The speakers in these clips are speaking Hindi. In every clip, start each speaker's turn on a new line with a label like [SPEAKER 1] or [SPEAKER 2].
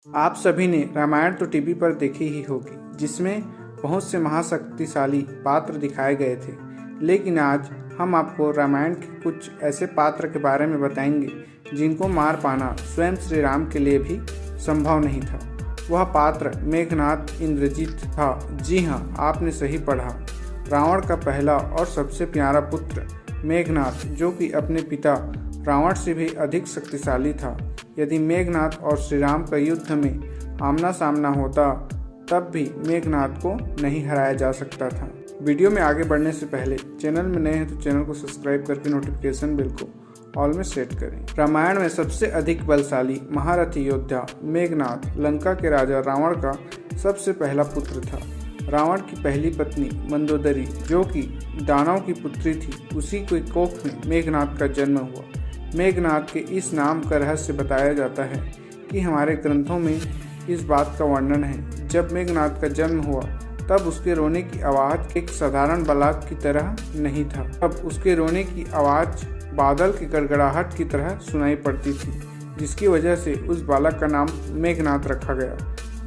[SPEAKER 1] आप सभी ने रामायण तो टीवी पर देखी ही होगी, जिसमें बहुत से महाशक्तिशाली पात्र दिखाए गए थे। लेकिन आज हम आपको रामायण के कुछ ऐसे पात्र के बारे में बताएंगे जिनको मार पाना स्वयं श्री राम के लिए भी संभव नहीं था। वह पात्र मेघनाद इंद्रजीत था। जी हाँ, आपने सही पढ़ा। रावण का पहला और सबसे प्यारा पुत्र मेघनाद, जो कि अपने पिता रावण से भी अधिक शक्तिशाली था। यदि मेघनाद और श्री राम का युद्ध में आमना सामना होता, तब भी मेघनाद को नहीं हराया जा सकता था। वीडियो में आगे बढ़ने से पहले चैनल में नए हैं तो चैनल को सब्सक्राइब करके नोटिफिकेशन बेल को ऑल में सेट करें। रामायण में सबसे अधिक बलशाली महारथी योद्धा मेघनाद मेघनाद के राजा रावण का सबसे पहला पुत्र था। रावण की पहली पत्नी मंदोदरी, जो कि दानव की पुत्री थी, उसी के कोख में मेघनाद का जन्म हुआ। मेघनाद के इस नाम का रहस्य बताया जाता है कि हमारे ग्रंथों में इस बात का वर्णन है। जब मेघनाद का जन्म हुआ तब उसके रोने की आवाज़ एक साधारण बालक की तरह नहीं था। तब उसके रोने की आवाज़ बादल की गड़गड़ाहट की तरह सुनाई पड़ती थी, जिसकी वजह से उस बालक का नाम मेघनाद रखा गया।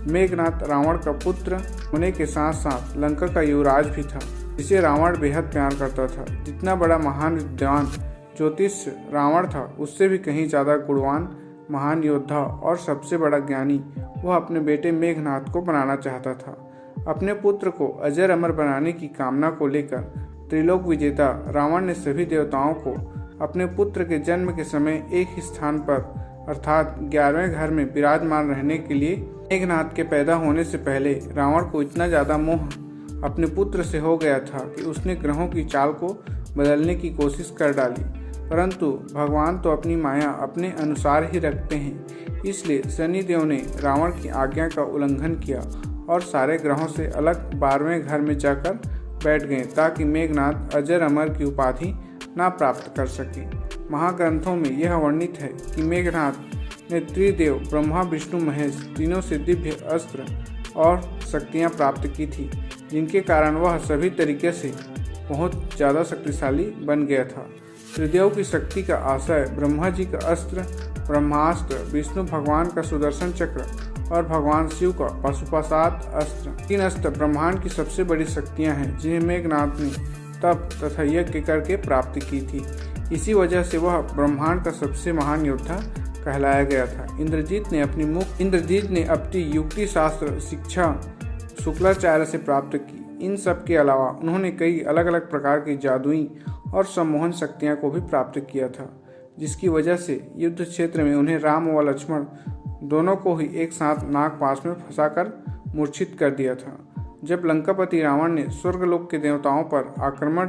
[SPEAKER 1] मेघनाद रावण का पुत्र होने के साथ साथ लंका का युवराज भी था, जिसे रावण बेहद प्यार करता था। जितना बड़ा महान विद्वान ज्योतिष रावण था, उससे भी कहीं ज़्यादा गुणवान महान योद्धा और सबसे बड़ा ज्ञानी वह अपने बेटे मेघनाद को बनाना चाहता था। अपने पुत्र को अजर अमर बनाने की कामना को लेकर त्रिलोक विजेता रावण ने सभी देवताओं को अपने पुत्र के जन्म के समय एक ही स्थान पर अर्थात 11वें घर में विराजमान रहने के लिए। मेघनाद के पैदा होने से पहले रावण को इतना ज़्यादा मोह अपने पुत्र से हो गया था कि उसने ग्रहों की चाल को बदलने की कोशिश कर डाली, परंतु भगवान तो अपनी माया अपने अनुसार ही रखते हैं। इसलिए शनिदेव ने रावण की आज्ञा का उल्लंघन किया और सारे ग्रहों से अलग 12वें घर में जाकर बैठ गए, ताकि मेघनाद अजर अमर की उपाधि ना प्राप्त कर सके। महाग्रंथों में यह वर्णित है कि मेघनाद ने त्रिदेव ब्रह्मा विष्णु महेश तीनों से दिव्य अस्त्र और शक्तियाँ प्राप्त की थी, जिनके कारण वह सभी तरीके से बहुत ज़्यादा शक्तिशाली बन गया था। त्रिदेव की शक्ति का आशय ब्रह्मा जी का अस्त्र ब्रह्मास्त्र, विष्णु भगवान का सुदर्शन चक्र और भगवान शिव का पाशुपतास्त्र अस्त्र। 3 अस्त्र ब्रह्मांड की सबसे बड़ी शक्तियां हैं, जिन्हें मेघनाद ने तप तथा यज्ञ करके प्राप्त की थी। इसी वजह से वह ब्रह्मांड का सबसे महान योद्धा कहलाया गया था। इंद्रजीत ने अपनी युक्ति शास्त्र शिक्षा शुक्लाचार्य से प्राप्त की। इन सब के अलावा उन्होंने कई अलग अलग प्रकार की जादुई और सम्मोहन शक्तियाँ को भी प्राप्त किया था, जिसकी वजह से युद्ध क्षेत्र में उन्हें राम व लक्ष्मण दोनों को ही एक साथ नागपाश में फंसाकर मूर्छित कर दिया था। जब लंकापति रावण ने स्वर्गलोक के देवताओं पर आक्रमण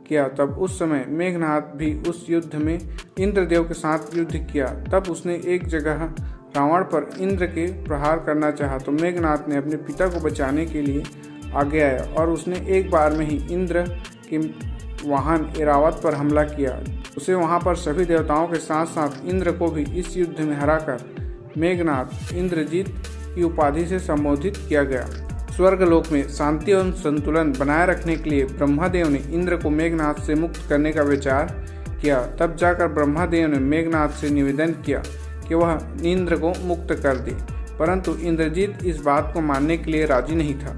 [SPEAKER 1] किया, तब उस समय मेघनाद भी उस युद्ध में इंद्रदेव के साथ युद्ध किया। तब उसने एक जगह रावण पर इंद्र के प्रहार करना चाहा, तो मेघनाद ने अपने पिता को बचाने के लिए आगे आया और उसने एक बार में ही इंद्र के वाहन ऐरावत पर हमला किया। उसे वहां पर सभी देवताओं के साथ साथ इंद्र को भी इस युद्ध में हराकर मेघनाद इंद्रजीत की उपाधि से संबोधित किया गया। स्वर्गलोक में शांति और संतुलन बनाए रखने के लिए ब्रह्मादेव ने इंद्र को मेघनाद से मुक्त करने का विचार किया। तब जाकर ब्रह्मादेव ने मेघनाद से निवेदन किया कि वह इंद्र को मुक्त कर दे, परंतु इंद्रजीत इस बात को मानने के लिए राजी नहीं था।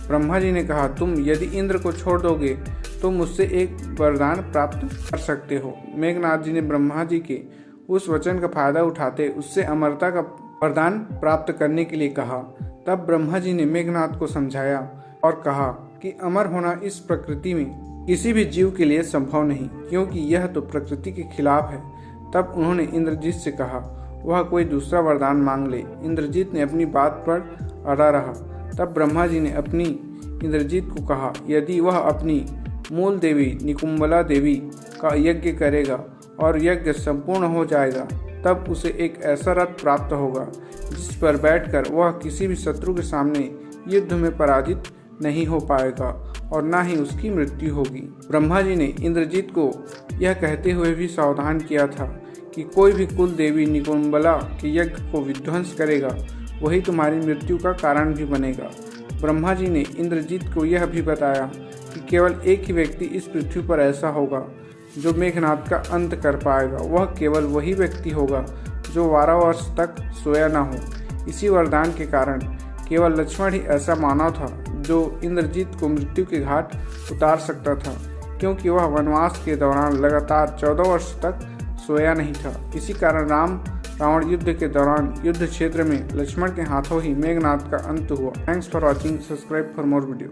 [SPEAKER 1] ब्रह्मा जी ने कहा, तुम यदि इंद्र को छोड़ दोगे तो मुझसे एक वरदान प्राप्त कर सकते हो। मेघनाद जी ने ब्रह्मा जी के उस वचन का फायदा उठाते उससे अमरता का वरदान प्राप्त करने के लिए कहा। तब ब्रह्मा जी ने मेघनाद को समझाया और कहा कि अमर होना इस प्रकृति में किसी भी जीव के लिए संभव नहीं, क्योंकि यह तो प्रकृति के खिलाफ है। तब उन्होंने इंद्रजीत से कहा वह कोई दूसरा वरदान मांग ले। इंद्रजीत ने अपनी बात पर अड़ा रहा। तब ब्रह्मा जी ने अपनी इंद्रजीत को कहा, यदि वह अपनी मूल देवी निकुंबला देवी का यज्ञ करेगा और यज्ञ संपूर्ण हो जाएगा, तब उसे एक ऐसा रथ प्राप्त होगा जिस पर बैठकर वह किसी भी शत्रु के सामने युद्ध में पराजित नहीं हो पाएगा और ना ही उसकी मृत्यु होगी। ब्रह्मा जी ने इंद्रजीत को यह कहते हुए भी सावधान किया था कि कोई भी कुल देवी निकुंबला के यज्ञ को विध्वंस करेगा, वही तुम्हारी मृत्यु का कारण भी बनेगा। ब्रह्मा जी ने इंद्रजीत को यह भी बताया कि केवल एक ही व्यक्ति इस पृथ्वी पर ऐसा होगा जो मेघनाद का अंत कर पाएगा। वह केवल वही व्यक्ति होगा जो 12 वर्ष तक सोया ना हो। इसी वरदान के कारण केवल लक्ष्मण ही ऐसा मानव था जो इंद्रजीत को मृत्यु के घाट उतार सकता था, क्योंकि वह वनवास के दौरान लगातार 14 वर्ष तक सोया नहीं था। इसी कारण राम रावण युद्ध के दौरान युद्ध क्षेत्र में लक्ष्मण के हाथों ही मेघनाद का अंत हुआ। Thanks for watching. Subscribe for more video.